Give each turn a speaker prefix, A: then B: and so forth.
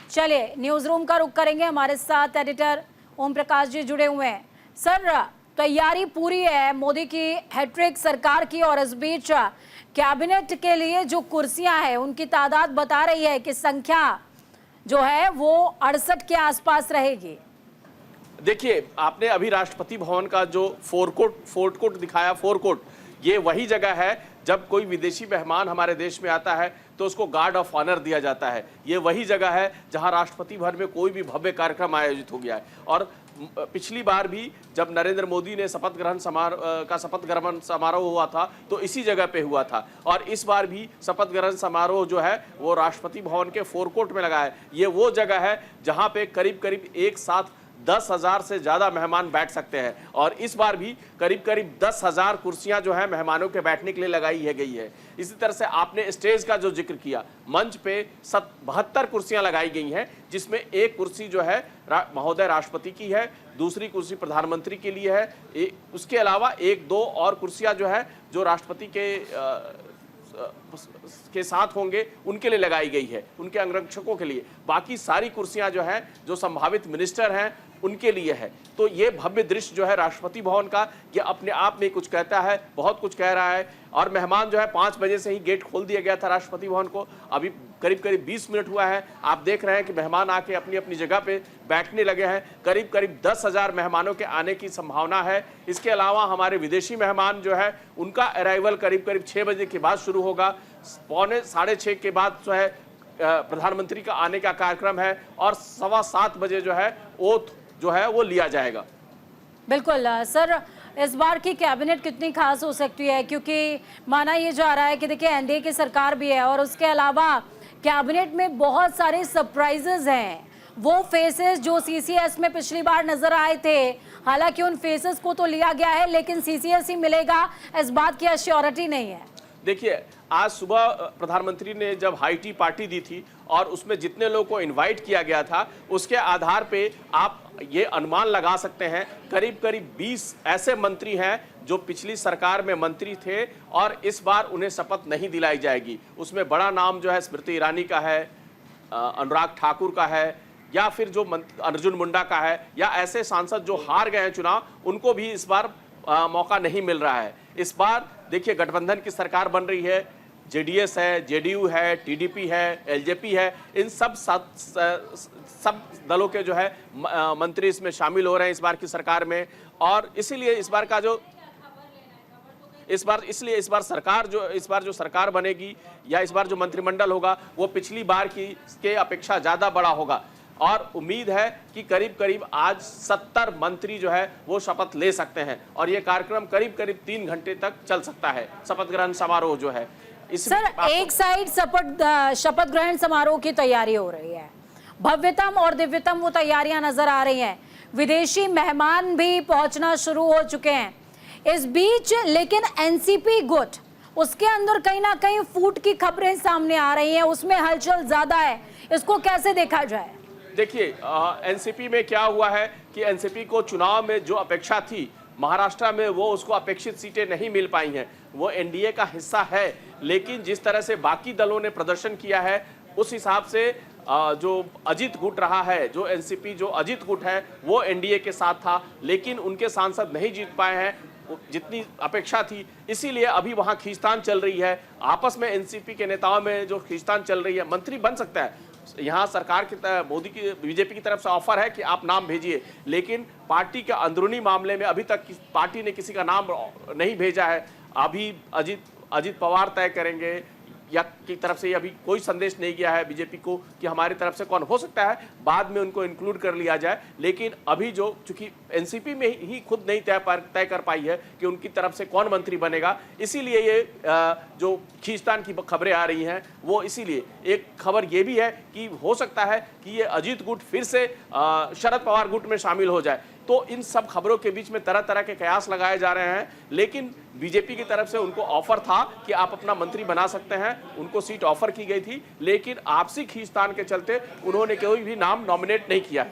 A: चलिए news room का रुख करेंगे, हमारे साथ एडिटर ओम प्रकाश जी जुड़े हुए हैं। सर, तैयारी पूरी है मोदी की हैट्रिक सरकार की, और इस बीच कैबिनेट के लिए जो कुर्सियां हैं उनकी तादाद बता रही है कि संख्या जो है वो 68 के आसपास रहेगी।
B: देखिए, आपने अभी राष्ट्रपति भवन का जो फोर्ट कोर्ट दिखाया, फोरकोर्ट, ये वही जगह है जब कोई विदेशी मेहमान हमारे देश में आता है तो उसको गार्ड ऑफ ऑनर दिया जाता है। ये वही जगह है जहां राष्ट्रपति भवन में कोई भी भव्य कार्यक्रम आयोजित हो गया है। और पिछली बार भी जब नरेंद्र मोदी ने शपथ ग्रहण समारोह हुआ था तो इसी जगह पे हुआ था, और इस बार भी शपथ ग्रहण समारोह जो है वो राष्ट्रपति भवन के फोरकोर्ट में लगा है। ये वो जगह है जहां पे करीब करीब एक साथ 10,000 से ज़्यादा मेहमान बैठ सकते हैं, और इस बार भी करीब करीब 10,000 कुर्सियां जो है मेहमानों के बैठने के लिए लगाई है गई है। इसी तरह से आपने स्टेज का जो जिक्र किया, मंच पे 72 कुर्सियां लगाई गई हैं, जिसमें एक कुर्सी जो है महोदय राष्ट्रपति की है, दूसरी कुर्सी प्रधानमंत्री के लिए है, उसके अलावा एक दो और कुर्सियां जो है जो राष्ट्रपति के साथ होंगे उनके लिए लगाई गई है, उनके अंगरक्षकों के लिए। बाकी सारी कुर्सियां जो हैं जो संभावित मिनिस्टर हैं उनके लिए है। तो ये भव्य दृश्य जो है राष्ट्रपति भवन का, ये अपने आप में कुछ कहता है, बहुत कुछ कह रहा है। और मेहमान जो है 5 बजे से ही गेट खोल दिया गया था राष्ट्रपति भवन को, अभी करीब करीब 20 मिनट हुआ है। आप देख रहे हैं कि मेहमान आके अपनी अपनी जगह पे बैठने लगे हैं। करीब करीब 10,000 मेहमानों के आने की संभावना है। इसके अलावा हमारे विदेशी मेहमान जो है उनका अराइवल करीब करीब 6 बजे के बाद शुरू होगा। 6:45 के बाद जो है प्रधानमंत्री का आने का कार्यक्रम है, और 7:15 बजे जो है ओथ जो है वो लिया जाएगा।
A: बिल्कुल सर, इस बार की कैबिनेट कितनी खास हो सकती है, क्योंकि माना ये जा रहा है कि देखिए एनडीए की सरकार भी है, और उसके अलावा कैबिनेट में बहुत सारे सरप्राइजेस हैं। वो फेसेस जो सीसीएस में पिछली बार नजर आए थे, हालांकि उन फेसेस को तो लिया गया है, लेकिन सीसीएस ही मिलेगा इस बात की एश्योरिटी नहीं है।
B: देखिए, आज सुबह प्रधानमंत्री ने जब हाई टी पार्टी दी थी और उसमें जितने लोगों को इनवाइट किया गया था, उसके आधार पे आप ये अनुमान लगा सकते हैं करीब करीब 20 ऐसे मंत्री हैं जो पिछली सरकार में मंत्री थे और इस बार उन्हें शपथ नहीं दिलाई जाएगी। उसमें बड़ा नाम जो है स्मृति ईरानी का है, अनुराग ठाकुर का है, या फिर जो अर्जुन मुंडा का है, या ऐसे सांसद जो हार गए हैं चुनाव, उनको भी इस बार मौका नहीं मिल रहा है। इस बार देखिए गठबंधन की सरकार बन रही है, जेडीएस है, जेडीयू है, टीडीपी है, एलजेपी है, इन सब दलों के जो है मंत्री इसमें शामिल हो रहे हैं इस बार की सरकार में। और इसीलिए इस बार सरकार जो सरकार बनेगी या इस बार जो मंत्रिमंडल होगा वो पिछली बार की के अपेक्षा ज़्यादा बड़ा होगा, और उम्मीद है कि करीब करीब आज 70 मंत्री जो है वो शपथ ले सकते हैं, और ये कार्यक्रम करीब करीब 3 घंटे तक चल सकता है, शपथ ग्रहण समारोह जो है।
A: सर, एक साइड शपथ ग्रहण समारोह की तैयारी हो रही है, भव्यतम और दिव्यतम वो तैयारियां नजर आ रही हैं, विदेशी मेहमान भी पहुंचना शुरू हो चुके हैं इस बीच, लेकिन एनसीपी गुट उसके अंदर कहीं ना कहीं फूट की खबरें सामने आ रही हैं, उसमें हलचल ज्यादा है, इसको कैसे देखा जाए?
B: देखिए, एनसीपी में क्या हुआ है कि एनसीपी को चुनाव में जो अपेक्षा थी महाराष्ट्र में, वो उसको अपेक्षित सीटें नहीं मिल पाई हैं। वो एनडीए का हिस्सा है, लेकिन जिस तरह से बाकी दलों ने प्रदर्शन किया है उस हिसाब से जो अजित गुट रहा है, जो एनसीपी जो अजित गुट है वो एनडीए के साथ था, लेकिन उनके सांसद नहीं जीत पाए हैं जितनी अपेक्षा थी। इसीलिए अभी वहाँ खींचतान चल रही है, आपस में एनसीपी के नेताओं में जो खींचतान चल रही है। मंत्री बन सकता है, यहाँ सरकार की मोदी की बीजेपी की तरफ से ऑफर है कि आप नाम भेजिए, लेकिन पार्टी के अंदरूनी मामले में अभी तक पार्टी ने किसी का नाम नहीं भेजा है। अभी अजित पवार तय करेंगे, या की तरफ से अभी कोई संदेश नहीं गया है बीजेपी को कि हमारी तरफ से कौन हो सकता है, बाद में उनको इंक्लूड कर लिया जाए। लेकिन अभी जो चूंकि एनसीपी में ही खुद नहीं तय कर पाई है कि उनकी तरफ से कौन मंत्री बनेगा, इसीलिए ये जो खींचतान की खबरें आ रही हैं वो इसीलिए। एक खबर ये भी है कि हो सकता है कि ये अजित गुट फिर से शरद पवार गुट में शामिल हो जाए। तो इन सब खबरों के बीच में तरह तरह के कयास लगाए जा रहे हैं, लेकिन बीजेपी की तरफ से उनको ऑफर था कि आप अपना मंत्री बना सकते हैं, उनको सीट ऑफर की गई थी, लेकिन आपसी खींचतान के चलते उन्होंने कोई भी नाम नॉमिनेट नहीं किया।